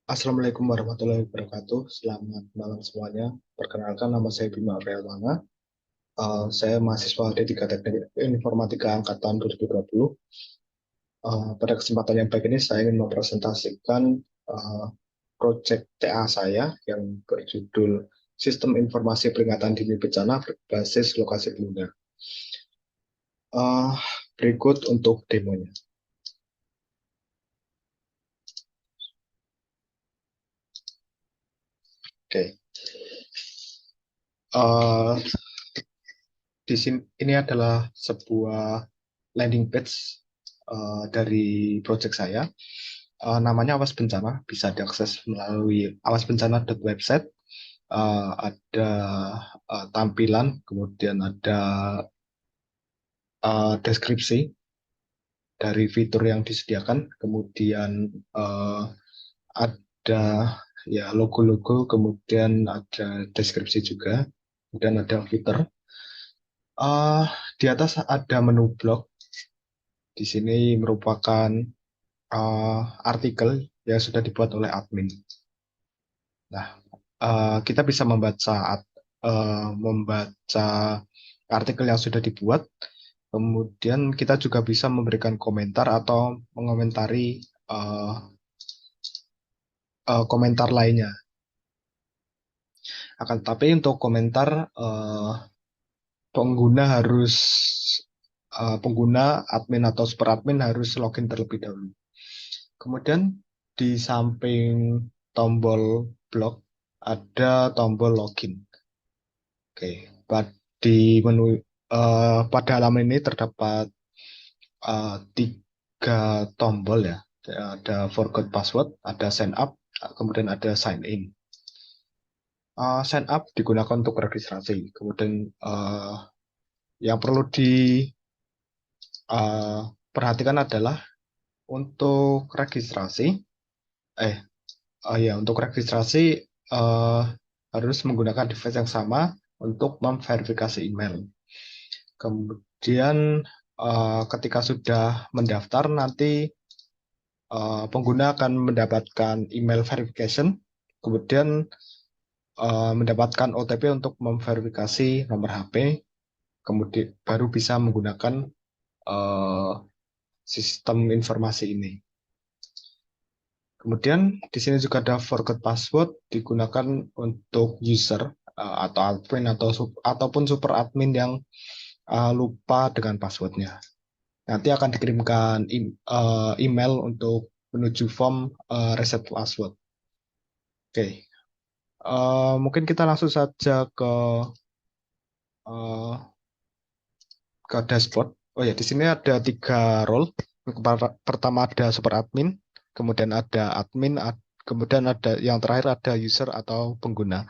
Assalamualaikum warahmatullahi wabarakatuh. Selamat malam semuanya. Perkenalkan, nama saya Bima Aprialmana. Saya mahasiswa D3 Teknik Informatika Angkatan 2020. Pada kesempatan yang baik ini, saya ingin mempresentasikan proyek TA saya yang berjudul Sistem Informasi Peringatan Dini Bencana berbasis lokasi pengguna. Berikut untuk demonya. Oke. Di sini ini adalah sebuah landing page dari project saya. Namanya Awas Bencana, bisa diakses melalui awasbencana.website. Ada tampilan, kemudian ada deskripsi dari fitur yang disediakan, kemudian ada ya logo-logo, kemudian ada deskripsi juga, kemudian ada fitur. Di atas ada menu blog. Di sini merupakan artikel yang sudah dibuat oleh admin. Nah, kita bisa membaca artikel yang sudah dibuat. Kemudian kita juga bisa memberikan komentar atau mengomentari komentar lainnya. Akan tetapi untuk komentar pengguna admin atau super admin harus login terlebih dahulu. Kemudian di samping tombol blog ada tombol login. Oke, di menu pada halaman ini terdapat 3 tombol ya. Ada forgot password, ada sign up, kemudian ada sign in. Sign up digunakan untuk registrasi. Kemudian yang perlu diperhatikan adalah untuk registrasi. Untuk registrasi harus menggunakan device yang sama untuk memverifikasi email. Kemudian ketika sudah mendaftar, nanti pengguna akan mendapatkan email verification, kemudian mendapatkan OTP untuk memverifikasi nomor HP, kemudian baru bisa menggunakan sistem informasi ini. Kemudian di sini juga ada forgot password, digunakan untuk user atau admin ataupun super admin yang lupa dengan passwordnya. Nanti akan dikirimkan email untuk menuju form reset password. Oke, mungkin kita langsung saja ke dashboard. Oh ya, di sini ada 3 role. Pertama ada super admin, kemudian ada admin, kemudian ada yang terakhir ada user atau pengguna.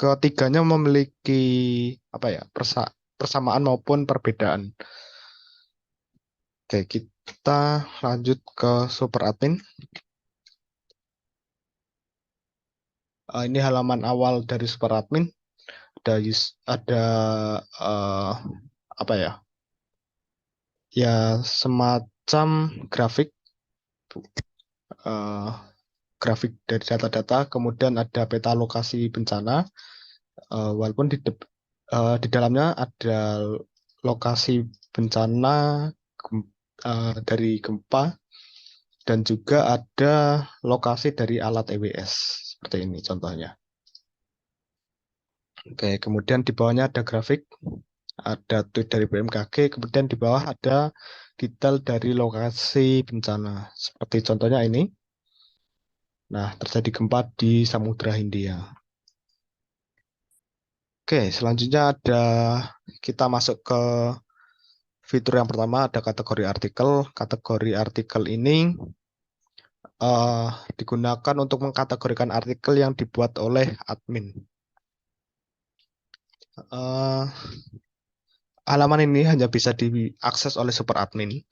Ketiganya memiliki persamaan maupun perbedaan. Oke, kita lanjut ke super admin. Ini halaman awal dari super admin. Ada semacam grafik dari data-data, kemudian ada peta lokasi bencana, walaupun di dalamnya ada lokasi bencana dari gempa, dan juga ada lokasi dari alat EWS, seperti ini contohnya. Oke, kemudian di bawahnya ada grafik, ada tweet dari BMKG, kemudian di bawah ada detail dari lokasi bencana, seperti contohnya ini. Nah, terjadi gempa di Samudra Hindia. Oke, selanjutnya kita masuk ke fitur yang pertama, ada kategori artikel. Kategori artikel ini digunakan untuk mengkategorikan artikel yang dibuat oleh admin. Halaman ini hanya bisa diakses oleh super admin.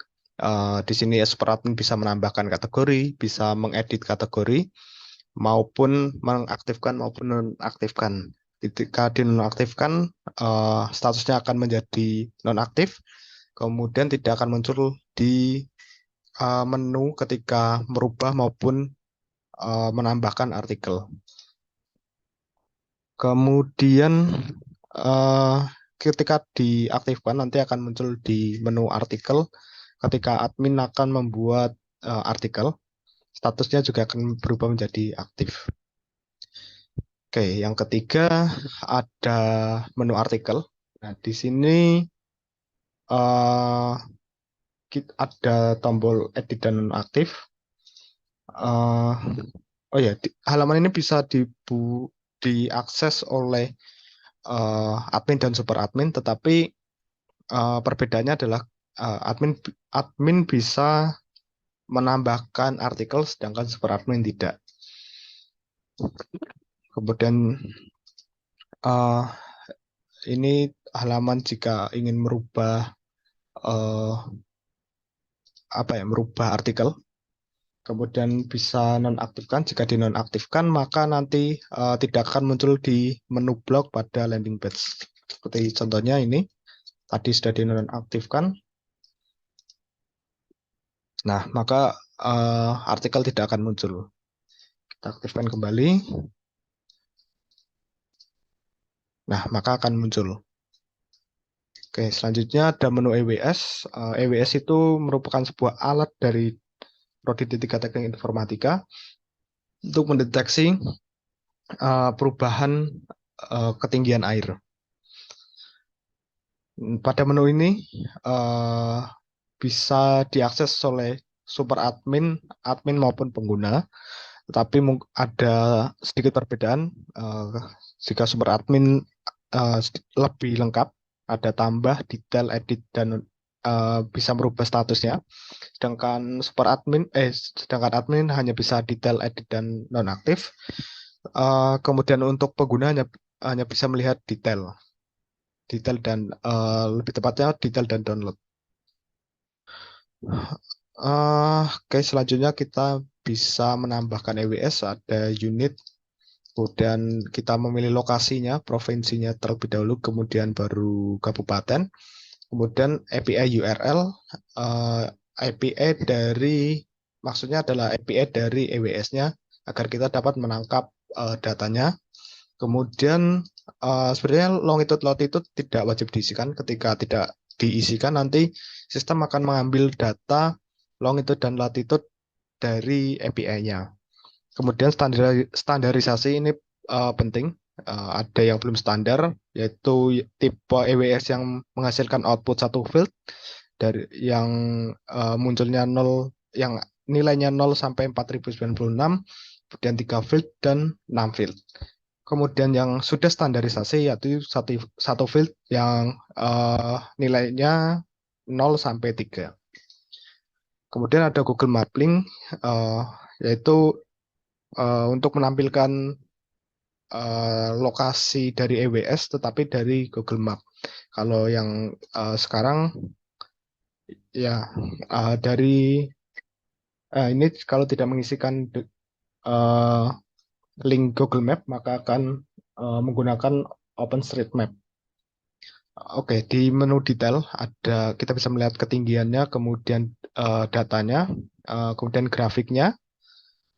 Di sini super admin bisa menambahkan kategori, bisa mengedit kategori, maupun mengaktifkan maupun nonaktifkan. Ketika dinonaktifkan, statusnya akan menjadi nonaktif, kemudian tidak akan muncul di menu ketika merubah maupun menambahkan artikel. Kemudian ketika diaktifkan nanti akan muncul di menu artikel. Ketika admin akan membuat artikel, statusnya juga akan berubah menjadi aktif. Oke, yang ketiga ada menu artikel. Nah, di sini uh, ada tombol edit dan nonaktif. Uh, oh ya, halaman ini bisa diakses oleh admin dan super admin, tetapi perbedaannya adalah admin bisa menambahkan artikel, sedangkan super admin tidak. Kemudian uh, ini halaman jika ingin merubah merubah artikel, kemudian bisa nonaktifkan. Jika dinonaktifkan, maka nanti tidak akan muncul di menu blok pada landing page. Seperti contohnya ini, tadi sudah dinonaktifkan. Nah, maka artikel tidak akan muncul. Kita aktifkan kembali. Nah, maka akan muncul. Oke, selanjutnya ada menu EWS. EWS itu merupakan sebuah alat dari Prodi D3 Teknik Informatika untuk mendeteksi perubahan ketinggian air. Pada menu ini bisa diakses oleh super admin, admin maupun pengguna. Tetapi ada sedikit perbedaan. Jika super admin lebih lengkap, ada tambah, detail, edit, dan bisa merubah statusnya. Sedangkan admin hanya bisa detail, edit, dan nonaktif. Kemudian untuk pengguna hanya bisa melihat detail dan lebih tepatnya detail dan download. Oke, selanjutnya kita bisa menambahkan EWS, ada unit, kemudian kita memilih lokasinya, provinsinya terlebih dahulu, kemudian baru kabupaten, kemudian API URL, maksudnya adalah API dari EWS-nya agar kita dapat menangkap datanya. Kemudian sebenarnya longitude tidak wajib diisikan. Ketika tidak diisikan, nanti sistem akan mengambil data longitude dan latitude dari API-nya. Kemudian standarisasi ini penting. Ada yang belum standar, yaitu tipe EWS yang menghasilkan output satu field dari yang munculnya 0, yang nilainya 0 sampai 4096, kemudian 3 field dan 6 field. Kemudian yang sudah standarisasi yaitu satu field yang nilainya 0 sampai 3. Kemudian ada Google Mapping, yaitu untuk menampilkan lokasi dari EWS tetapi dari Google Map. Kalau yang sekarang ya dari ini kalau tidak mengisikan link Google Map maka akan menggunakan OpenStreetMap. Oke, di menu detail kita bisa melihat ketinggiannya, kemudian datanya, kemudian grafiknya.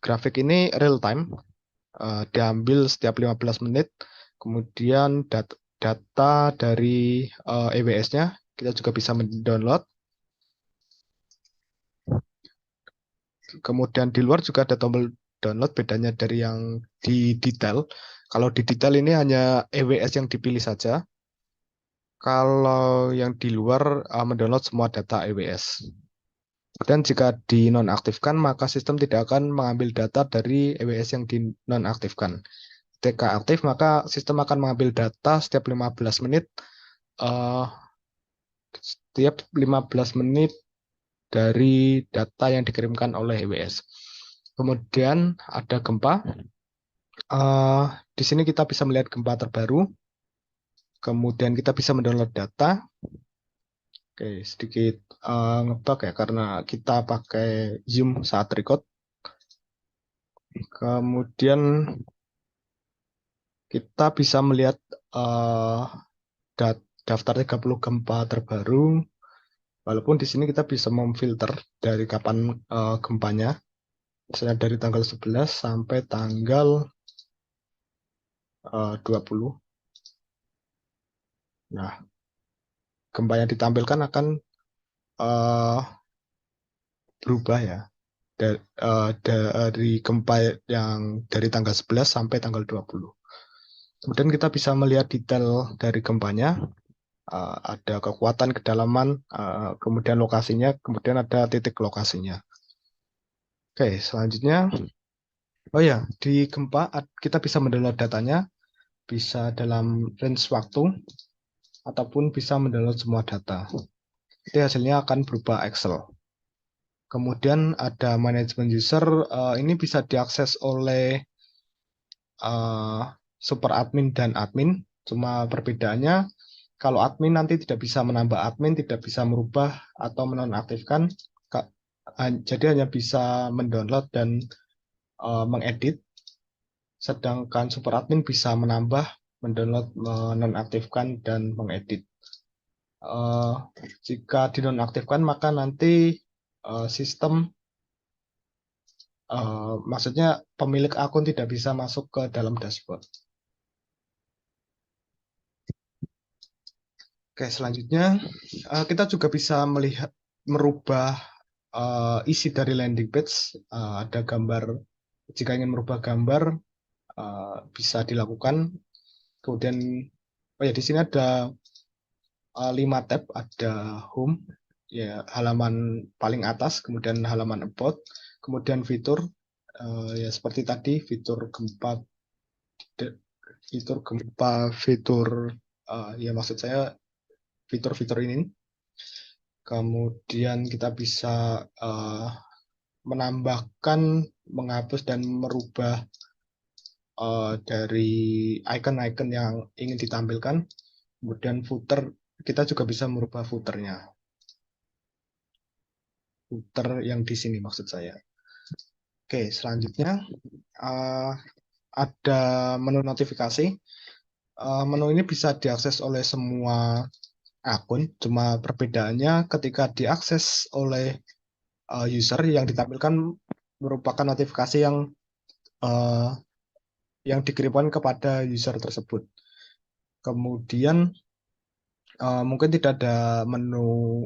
Grafik ini real time, diambil setiap 15 menit. Kemudian data dari EWS-nya kita juga bisa mendownload. Kemudian di luar juga ada tombol download, bedanya dari yang di detail. Kalau di detail ini hanya EWS yang dipilih saja. Kalau yang di luar mendownload semua data EWS. Dan jika dinonaktifkan, maka sistem tidak akan mengambil data dari EWS yang dinonaktifkan. Ketika aktif, maka sistem akan mengambil data setiap 15 menit. Setiap 15 menit dari data yang dikirimkan oleh EWS. Kemudian ada gempa. Di sini kita bisa melihat gempa terbaru. Kemudian kita bisa mendownload data. Oke, sedikit ngebug ya karena kita pakai Zoom saat record. Kemudian kita bisa melihat daftar 30 gempa terbaru. Walaupun di sini kita bisa memfilter dari kapan gempanya, misalnya dari tanggal 11 sampai tanggal 20. Nah, gempa yang ditampilkan akan uh, berubah ya. Dari gempa yang dari tanggal 11 sampai tanggal 20. Kemudian kita bisa melihat detail dari gempanya, ada kekuatan, kedalaman, kemudian lokasinya, kemudian ada titik lokasinya. Oke, selanjutnya, oh ya, di gempa kita bisa mendownload datanya, bisa dalam range waktu, ataupun bisa mendownload semua data. Jadi hasilnya akan berupa Excel. Kemudian ada manajemen user, ini bisa diakses oleh super admin dan admin. Cuma perbedaannya, kalau admin nanti tidak bisa menambah admin, tidak bisa merubah atau menonaktifkan, jadi hanya bisa mendownload dan mengedit. Sedangkan super admin bisa menambah, mendownload, menonaktifkan, dan mengedit. Jika dinonaktifkan, maka nanti sistem, maksudnya pemilik akun tidak bisa masuk ke dalam dashboard. Oke, selanjutnya kita juga bisa melihat merubah isi dari landing page. Ada gambar, jika ingin merubah gambar bisa dilakukan. Kemudian, oh ya, di sini ada 5 tab, ada home, ya, halaman paling atas, kemudian halaman about, kemudian fitur, ya seperti tadi, fitur gempa, ya maksud saya fitur-fitur ini. Kemudian kita bisa menambahkan, menghapus, dan merubah dari icon-icon yang ingin ditampilkan. Kemudian footer, kita juga bisa merubah footernya. Footer yang di sini maksud saya. Oke, selanjutnya ada menu notifikasi. Menu ini bisa diakses oleh semua akun, cuma perbedaannya ketika diakses oleh user, yang ditampilkan merupakan notifikasi yang dikirimkan kepada user tersebut. Kemudian mungkin tidak ada menu,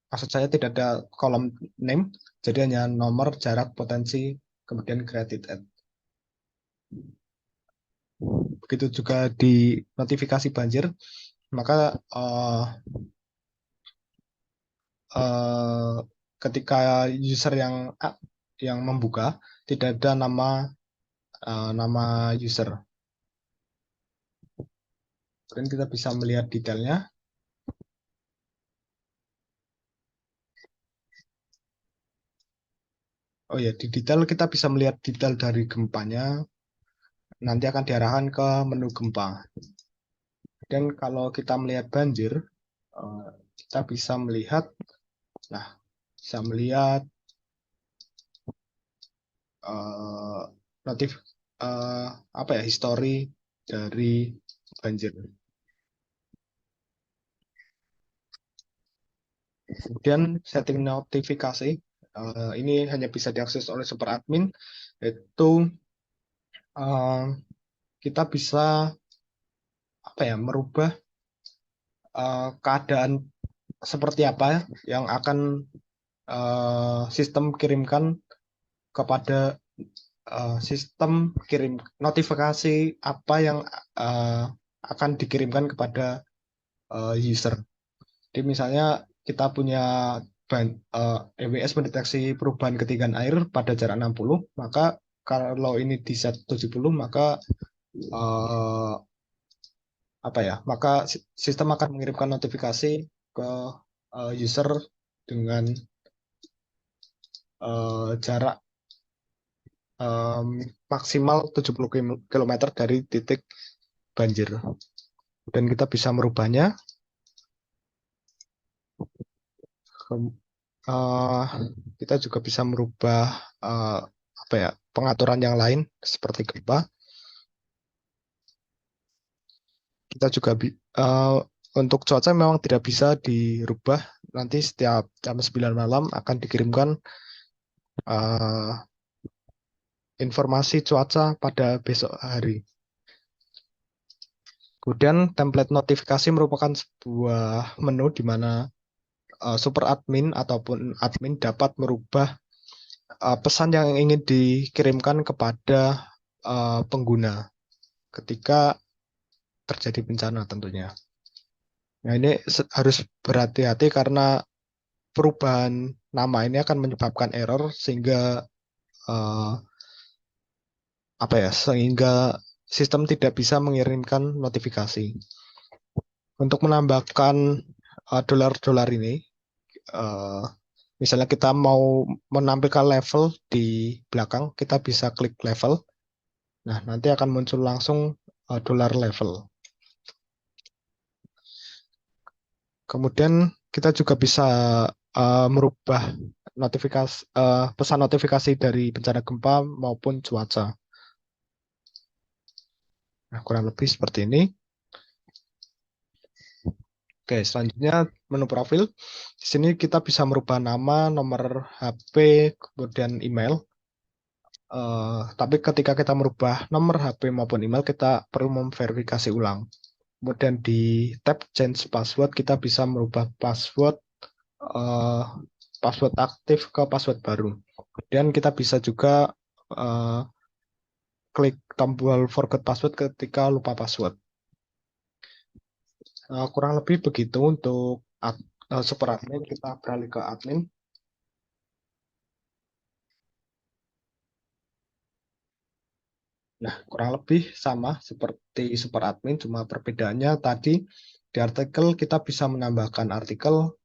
maksud saya tidak ada kolom name, jadi hanya nomor, jarak, potensi, kemudian created at. Begitu juga di notifikasi banjir, maka ketika user yang membuka tidak ada nama user. Dan kita bisa melihat detailnya. Oh ya, di detail kita bisa melihat detail dari gempanya. Nanti akan diarahkan ke menu gempa. Dan kalau kita melihat banjir, kita bisa melihat, notif, histori dari banjir. Kemudian setting notifikasi, ini hanya bisa diakses oleh super admin, yaitu kita bisa merubah keadaan seperti apa yang akan sistem kirimkan kepada sistem kirim notifikasi apa yang akan dikirimkan kepada user. Jadi misalnya kita punya EWS mendeteksi perubahan ketinggian air pada jarak 60, maka kalau ini di set 70, maka sistem akan mengirimkan notifikasi ke user dengan jarak maksimal 70 km dari titik banjir. Dan kita bisa merubahnya. Kita juga bisa merubah pengaturan yang lain seperti gempa. Kita juga Untuk cuaca memang tidak bisa dirubah. Nanti setiap jam 9 malam akan dikirimkan uh, informasi cuaca pada besok hari. Kemudian template notifikasi merupakan sebuah menu di mana super admin ataupun admin dapat merubah pesan yang ingin dikirimkan kepada pengguna ketika terjadi bencana tentunya. Nah, ini harus berhati-hati karena perubahan nama ini akan menyebabkan error sehingga eh, sehingga sistem tidak bisa mengirimkan notifikasi. Untuk menambahkan dolar-dolar ini, eh, misalnya kita mau menampilkan level di belakang, kita bisa klik level. Nah, nanti akan muncul langsung dolar level. Kemudian kita juga bisa merubah pesan notifikasi dari bencana gempa maupun cuaca. Nah, kurang lebih seperti ini. Oke, selanjutnya menu profil. Di sini kita bisa merubah nama, nomor HP, kemudian email. Tapi ketika kita merubah nomor HP maupun email, kita perlu memverifikasi ulang. Kemudian di tab Change Password, kita bisa merubah uh, password aktif ke password baru. Dan kita bisa juga klik tombol Forget Password ketika lupa password. Kurang lebih begitu untuk super admin. Kita beralih ke admin. Nah, kurang lebih sama seperti super admin, cuma perbedaannya tadi di artikel kita bisa menambahkan artikel,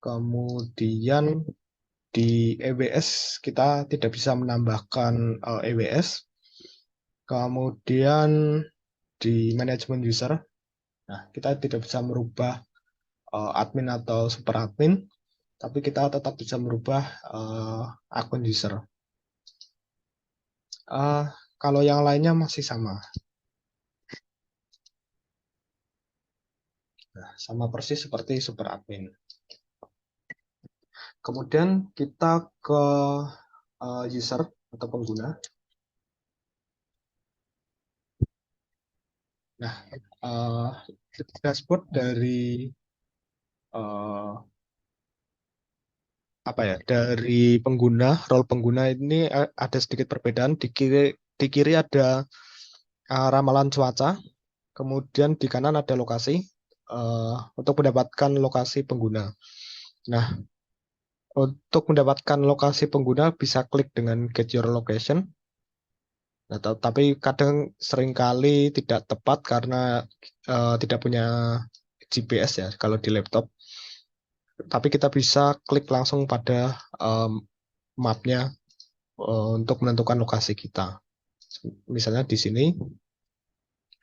kemudian di EWS kita tidak bisa menambahkan EWS, kemudian di manajemen user, nah kita tidak bisa merubah admin atau super admin, tapi kita tetap bisa merubah akun user. Kalau yang lainnya masih sama. Nah, sama persis seperti super admin. Kemudian kita ke user atau pengguna. Nah, dashboard dari dari pengguna, role pengguna ini ada sedikit perbedaan. Di kiri ada ramalan cuaca, kemudian di kanan ada lokasi untuk mendapatkan lokasi pengguna. Nah, untuk mendapatkan lokasi pengguna bisa klik dengan Get Your Location. Nah, tapi kadang seringkali tidak tepat karena tidak punya GPS ya kalau di laptop. Tapi kita bisa klik langsung pada mapnya untuk menentukan lokasi kita. Misalnya di sini,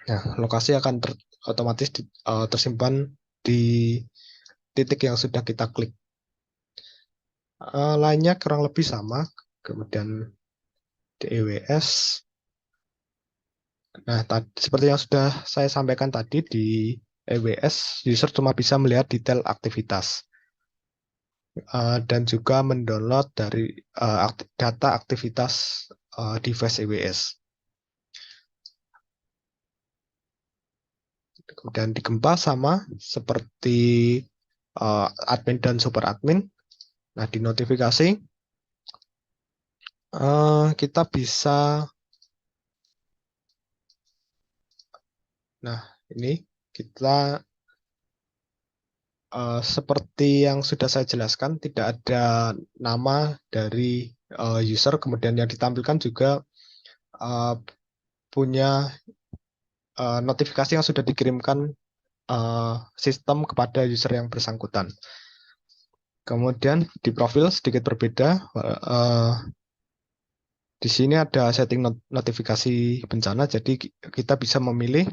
nah lokasi akan otomatis tersimpan di titik yang sudah kita klik. Lainnya kurang lebih sama. Kemudian di EWS. Nah, seperti yang sudah saya sampaikan tadi di EWS, user cuma bisa melihat detail aktivitas dan juga mendownload dari data aktivitas device EWS. Kemudian di gempa sama seperti admin dan super admin. Nah, di notifikasi kita bisa, nah ini kita seperti yang sudah saya jelaskan, tidak ada nama dari user, kemudian yang ditampilkan juga punya notifikasi yang sudah dikirimkan sistem kepada user yang bersangkutan. Kemudian di profil sedikit berbeda. Di sini ada setting notifikasi bencana, jadi kita bisa memilih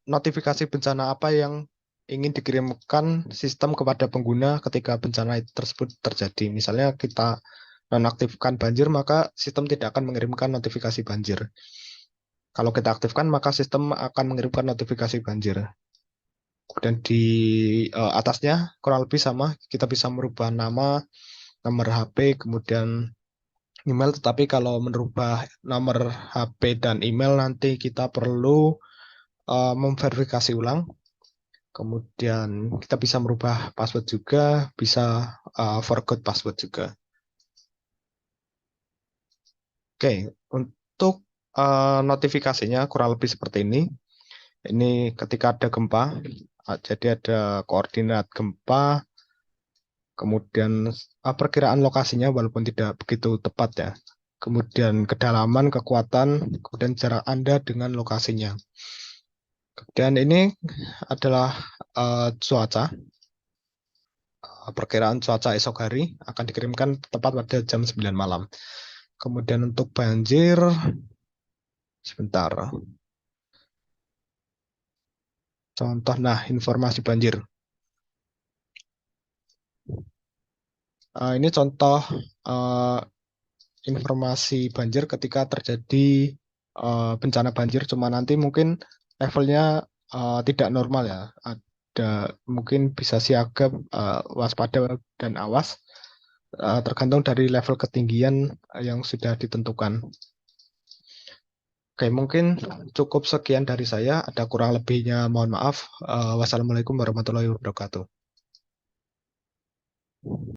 notifikasi bencana apa yang ingin dikirimkan sistem kepada pengguna ketika bencana tersebut terjadi. Misalnya kita nonaktifkan banjir, maka sistem tidak akan mengirimkan notifikasi banjir. Kalau kita aktifkan, maka sistem akan mengirimkan notifikasi banjir. Kemudian di atasnya kurang lebih sama, kita bisa merubah nama, nomor HP, kemudian email. Tetapi kalau merubah nomor HP dan email nanti kita perlu memverifikasi ulang. Kemudian kita bisa merubah password juga, bisa forgot password juga. Oke, untuk notifikasinya kurang lebih seperti ini. Ini ketika ada gempa, jadi ada koordinat gempa, kemudian perkiraan lokasinya walaupun tidak begitu tepat ya. Kemudian kedalaman, kekuatan, kemudian jarak Anda dengan lokasinya. Kemudian ini adalah cuaca. Perkiraan cuaca esok hari akan dikirimkan tepat pada jam 9 malam. Kemudian untuk banjir, sebentar. Contoh, nah informasi banjir. Ini contoh uh, informasi banjir ketika terjadi bencana banjir, cuma nanti mungkin levelnya tidak normal ya. Ada mungkin bisa siaga, waspada dan awas, tergantung dari level ketinggian yang sudah ditentukan. Oke, mungkin cukup sekian dari saya. Ada kurang lebihnya, mohon maaf. Wassalamualaikum warahmatullahi wabarakatuh.